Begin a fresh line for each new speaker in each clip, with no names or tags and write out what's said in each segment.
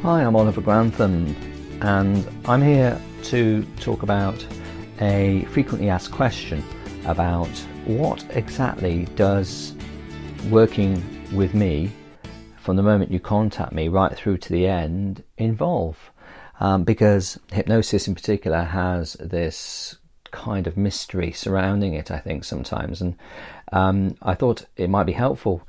Hi, I'm Oliver Grantham, and I'm here to talk about a frequently asked question about what exactly does working with me from the moment you contact me right through to the end involve, because hypnosis in particular has this kind of mystery surrounding it, I think, sometimes, and I thought it might be helpful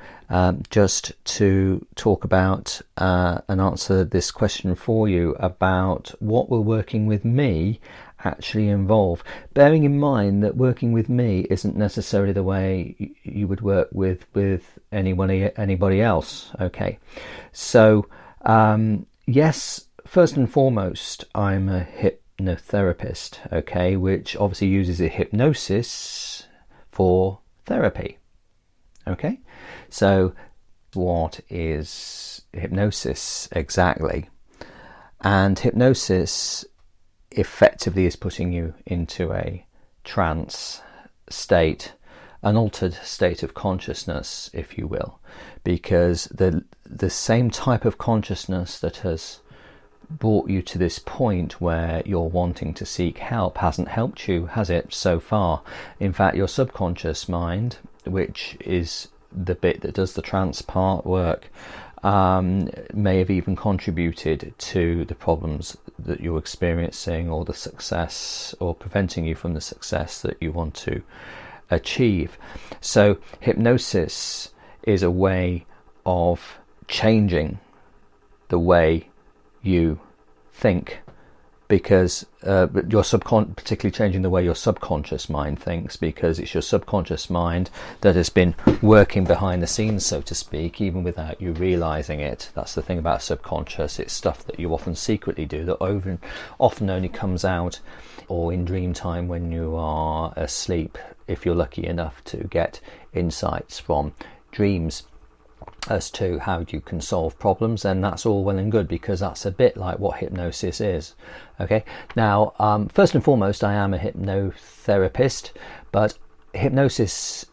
just to talk about and answer this question for you about what will working with me actually involve, bearing in mind that working with me isn't necessarily the way you would work with anybody else. Okay, so yes, first and foremost, I'm a hypnotherapist, okay, which obviously uses a hypnosis for therapy. Okay, so what is hypnosis exactly? And hypnosis effectively is putting you into a trance state, an altered state of consciousness, if you will, because the same type of consciousness that has brought you to this point where you're wanting to seek help hasn't helped you, has it, so far? In fact, your subconscious mind, which is the bit that does the trance part work, may have even contributed to the problems that you're experiencing, or the success, or preventing you from the success that you want to achieve. So hypnosis is a way of changing the way you think, because particularly changing the way your subconscious mind thinks, because it's your subconscious mind that has been working behind the scenes, so to speak, even without you realizing it. That's the thing about subconscious. It's stuff that you often secretly do that often only comes out or in dream time when you are asleep, if you're lucky enough to get insights from dreams as to how you can solve problems. And that's all well and good, because that's a bit like what hypnosis is. Okay, now first and foremost, I am a hypnotherapist, but hypnosis,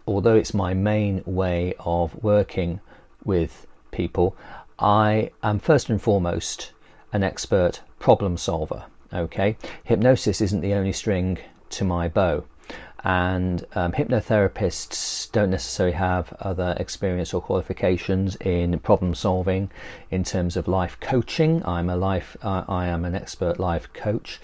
although it's my main way of working with people, I am first and foremost an expert problem solver. Okay, hypnosis isn't the only string to my bow, and hypnotherapists don't necessarily have other experience or qualifications in problem solving in terms of life coaching. I am an expert life coach,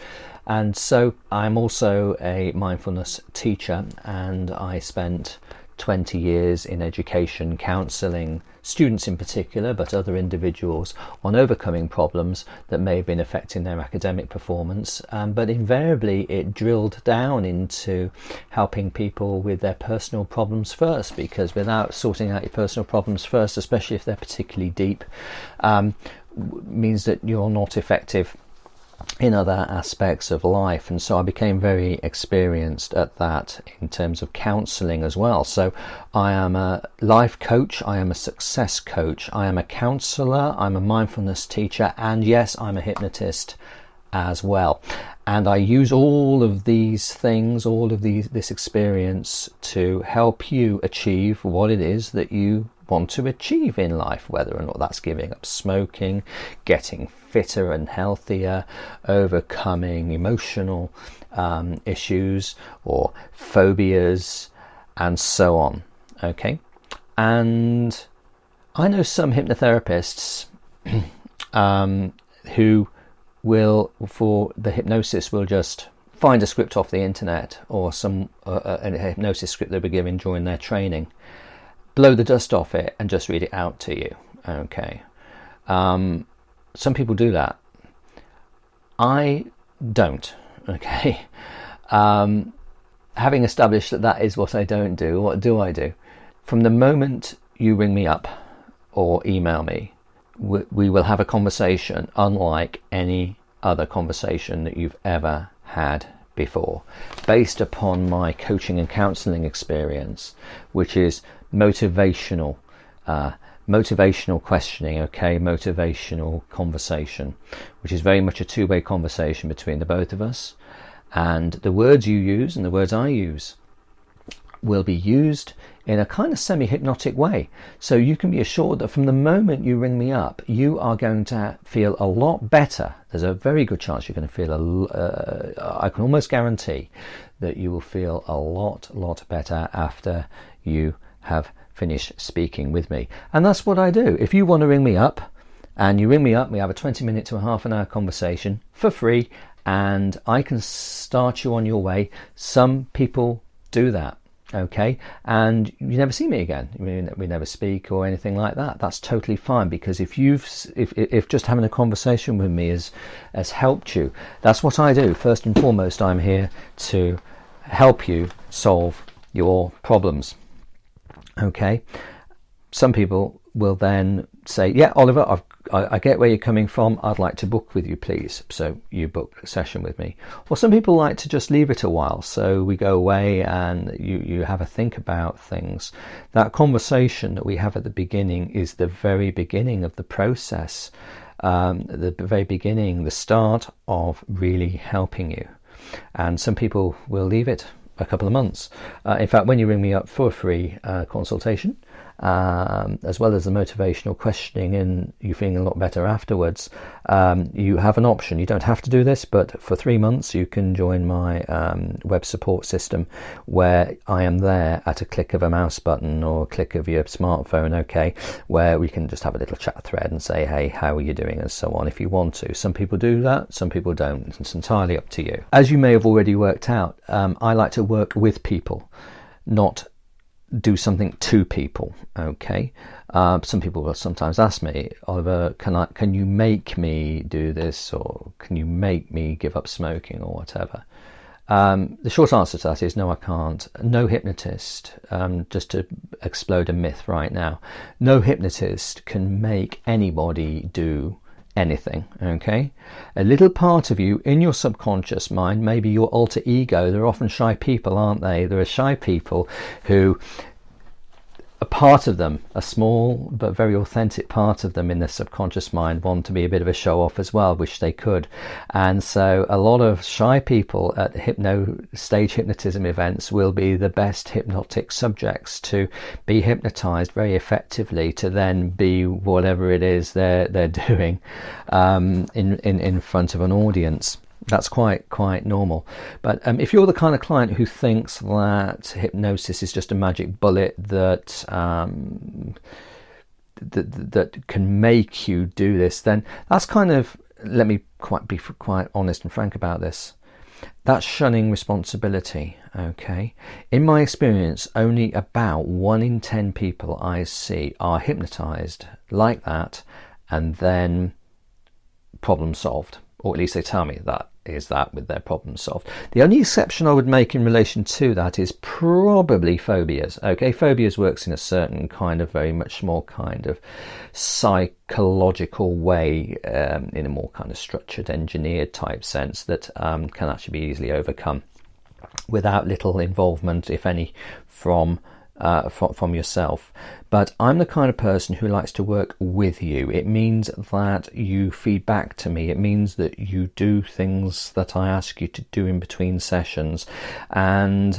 and so I'm also a mindfulness teacher, and I spent 20 years in education counselling students in particular, but other individuals, on overcoming problems that may have been affecting their academic performance, but invariably it drilled down into helping people with their personal problems first, because without sorting out your personal problems first, especially if they're particularly deep, means that you're not effective in other aspects of life. And so I became very experienced at that in terms of counselling as well. So I am a life coach, I am a success coach, I am a counsellor, I'm a mindfulness teacher, and yes, I'm a hypnotist as well. And I use all of these things, this experience, to help you achieve what it is that you want to achieve in life, whether or not that's giving up smoking, getting fitter and healthier, overcoming emotional issues or phobias, and so on. Okay, and I know some hypnotherapists who will, for the hypnosis, will just find a script off the internet, or a hypnosis script they were given during their training, blow the dust off it and just read it out to you. Okay, some people do that. I don't. Okay, having established that is what I don't do, what do I do? From the moment you ring me up or email me, we will have a conversation unlike any other conversation that you've ever had before, based upon my coaching and counselling experience, which is motivational questioning, okay, motivational conversation, which is very much a two-way conversation between the both of us, and the words you use and the words I use will be used in a kind of semi-hypnotic way. So you can be assured that from the moment you ring me up, you are going to feel a lot better. There's a very good chance you're going to feel I can almost guarantee that you will feel a lot better after you have finished speaking with me. And that's what I do. If you want to ring me up, and you ring me up, we have a 20-minute to a half an hour conversation for free, and I can start you on your way. Some people do that. Okay, and you never see me again. We never speak or anything like that. That's totally fine, because if just having a conversation with me has helped you, that's what I do. First and foremost, I'm here to help you solve your problems. Okay, some people will then say, yeah, Oliver, I get where you're coming from. I'd like to book with you, please. So you book a session with me. Or some people like to just leave it a while. So we go away and you have a think about things. That conversation that we have at the beginning is the very beginning of the process. The very beginning, the start of really helping you. And some people will leave it a couple of months. In fact, when you ring me up for a free consultation, as well as the motivational questioning and you feeling a lot better afterwards, you have an option. You don't have to do this, but for 3 months you can join my web support system, where I am there at a click of a mouse button or a click of your smartphone, okay, where we can just have a little chat thread and say, hey, how are you doing, and so on, if you want to. Some people do that, some people don't. It's entirely up to you. As you may have already worked out, I like to work with people, not do something to people. Okay, some people will sometimes ask me, Oliver, can you make me do this, or can you make me give up smoking, or whatever? The short answer to that is no, I can't. No hypnotist, just to explode a myth right now, no hypnotist can make anybody do anything. Okay, a little part of you in your subconscious mind, maybe your alter ego. They're often shy people, aren't they? There are shy people who, a part of them, a small but very authentic part of them in their subconscious mind, want to be a bit of a show off as well, which they could. And so a lot of shy people at stage hypnotism events will be the best hypnotic subjects to be hypnotized very effectively, to then be whatever it is they're doing in front of an audience. That's quite normal. But if you're the kind of client who thinks that hypnosis is just a magic bullet that that can make you do this, then that's kind of, let me be quite honest and frank about this, that's shunning responsibility. Okay, in my experience, only about 1 in 10 people I see are hypnotized like that and then problem solved, or at least they tell me that is that with their problem solved. The only exception I would make in relation to that is probably phobias. Okay, phobias works in a certain kind of very much more kind of psychological way, in a more kind of structured, engineered type sense that can actually be easily overcome without little involvement, if any, from yourself. But I'm the kind of person who likes to work with you. It means that you feed back to me. It means that you do things that I ask you to do in between sessions, and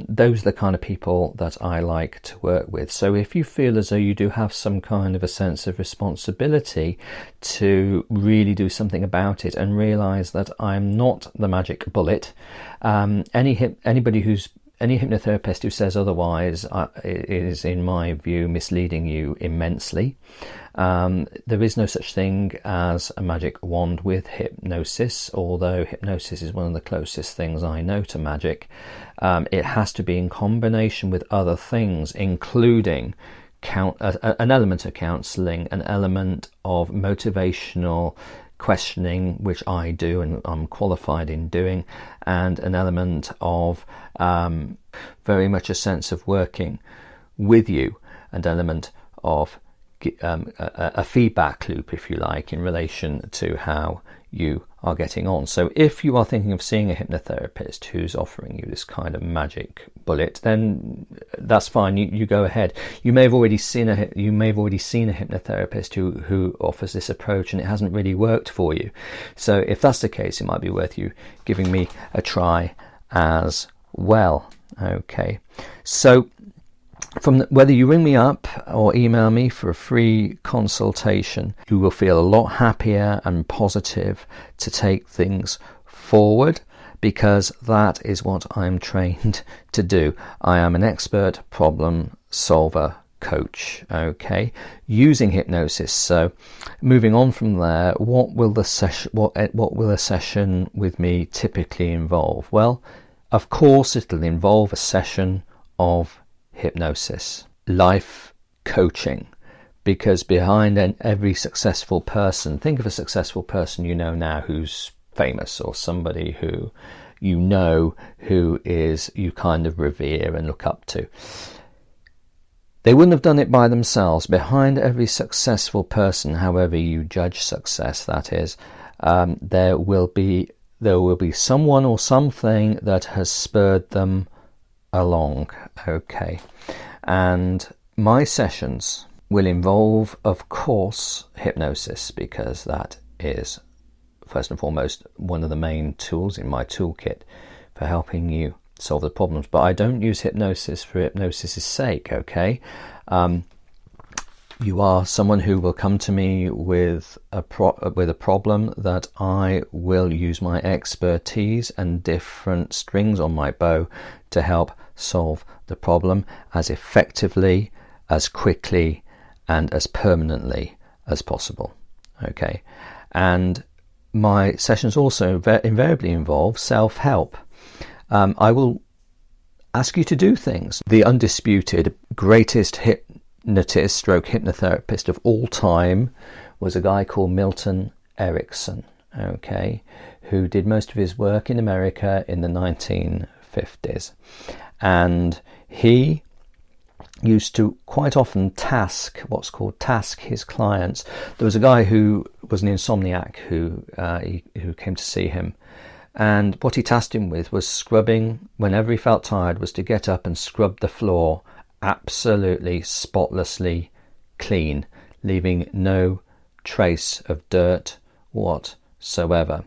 those are the kind of people that I like to work with. So if you feel as though you do have some kind of a sense of responsibility to really do something about it and realize that I'm not the magic bullet, any hypnotherapist who says otherwise is, in my view, misleading you immensely. There is no such thing as a magic wand with hypnosis, although hypnosis is one of the closest things I know to magic. It has to be in combination with other things, including an element of counselling, an element of motivational questioning, which I do and I'm qualified in doing, and an element of very much a sense of working with you, an element of a feedback loop, if you like, in relation to how you are getting on. So if you are thinking of seeing a hypnotherapist who's offering you this kind of magic bullet, then that's fine. You go ahead. You may have already seen a hypnotherapist who offers this approach and it hasn't really worked for you. So if that's the case, it might be worth you giving me a try as well. Okay, so whether you ring me up or email me for a free consultation, you will feel a lot happier and positive to take things forward, because that is what I'm trained to do. I am an expert problem solver coach, okay, using hypnosis. So moving on from there, what will a session with me typically involve? Well, of course it'll involve a session of hypnosis, life coaching, because behind every successful person, think of a successful person you know now who's famous, or somebody who you know who is you kind of revere and look up to. They wouldn't have done it by themselves. Behind every successful person, however you judge success, that is, there will be someone or something that has spurred them along. Okay, and my sessions will involve, of course, hypnosis, because that is first and foremost one of the main tools in my toolkit for helping you solve the problems. But I don't use hypnosis for hypnosis' sake. Okay, you are someone who will come to me with a problem that I will use my expertise and different strings on my bow to help solve the problem as effectively, as quickly, and as permanently as possible. Okay, and my sessions also invariably involve self-help. I will ask you to do things. The undisputed greatest hypnotist stroke hypnotherapist of all time was a guy called Milton Erickson, okay, who did most of his work in America in the 1950s. And he used to quite often task his clients. There was a guy who was an insomniac who came to see him, and what he tasked him with was scrubbing. Whenever he felt tired, was to get up and scrub the floor absolutely spotlessly clean, leaving no trace of dirt whatsoever.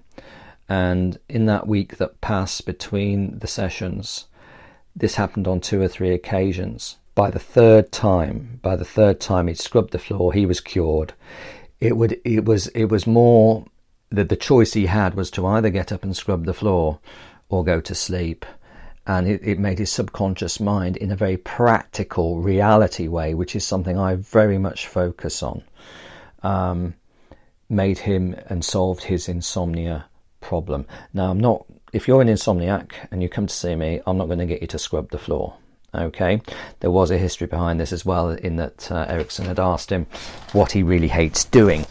And in that week that passed between the sessions, this happened on 2 or 3 occasions. By the third time he'd scrubbed the floor, he was cured. It was more that the choice he had was to either get up and scrub the floor or go to sleep. And it made his subconscious mind, in a very practical reality way, which is something I very much focus on, made him and solved his insomnia problem. Now, if you're an insomniac and you come to see me, I'm not going to get you to scrub the floor. Okay, there was a history behind this as well, in that Erickson had asked him what he really hates doing.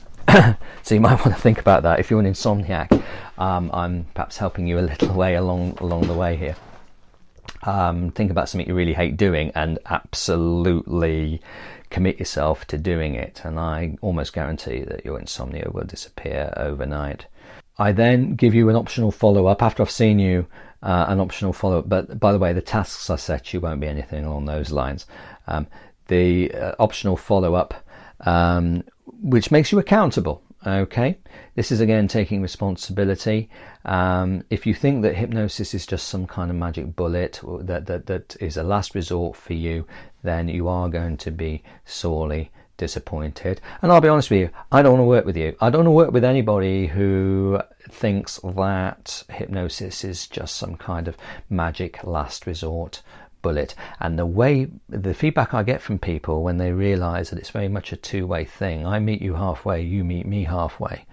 So you might want to think about that. If you're an insomniac, I'm perhaps helping you a little way along the way here. Think about something you really hate doing and absolutely commit yourself to doing it, and I almost guarantee that your insomnia will disappear overnight. I then give you an optional follow-up after I've seen you, an optional follow-up. But by the way, the tasks I set you won't be anything along those lines. The optional follow-up, which makes you accountable. Okay, this is again taking responsibility. If you think that hypnosis is just some kind of magic bullet that is a last resort for you, then you are going to be sorely disappointed. And I'll be honest with you, I don't want to work with you. I don't want to work with anybody who thinks that hypnosis is just some kind of magic last resort bullet. And the feedback I get from people when they realize that it's very much a two-way thing, I meet you halfway, you meet me halfway,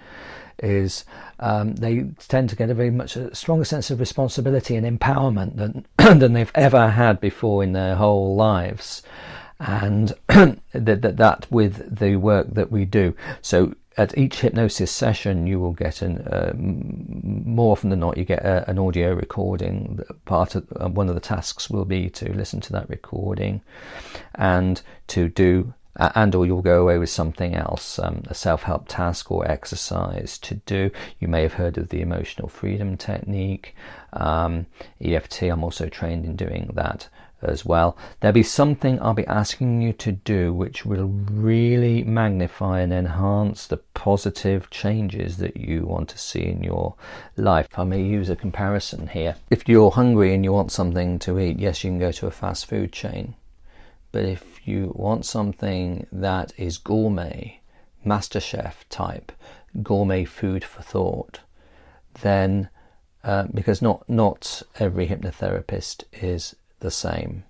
is they tend to get a very much a stronger sense of responsibility and empowerment than they've ever had before in their whole lives. And that with the work that we do. So at each hypnosis session, you will get more often than not, you get an audio recording. Part of one of the tasks will be to listen to that recording, and or you'll go away with something else, a self-help task or exercise to do. You may have heard of the emotional freedom technique, EFT. I'm also trained in doing that as well. There'll be something I'll be asking you to do which will really magnify and enhance the positive changes that you want to see in your life. I may use a comparison here. If you're hungry and you want something to eat, yes, you can go to a fast food chain. But if you want something that is gourmet, MasterChef type, gourmet food for thought, then because not every hypnotherapist is the same,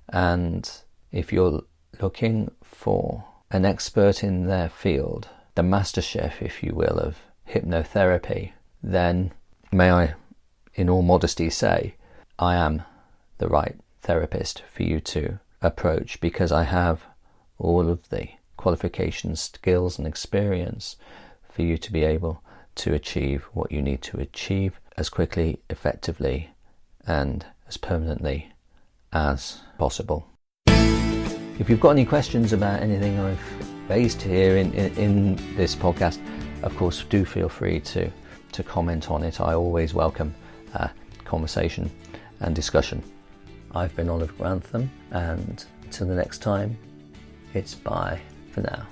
and if you're looking for an expert in their field, the master chef, if you will, of hypnotherapy, then may I in all modesty say I am the right therapist for you to approach, because I have all of the qualifications, skills and experience for you to be able to achieve what you need to achieve as quickly, effectively and as permanently as possible. If you've got any questions about anything I've raised here in this podcast, of course do feel free to comment on it. I always welcome conversation and discussion. I've been Oliver Grantham, and until the next time, it's bye for now.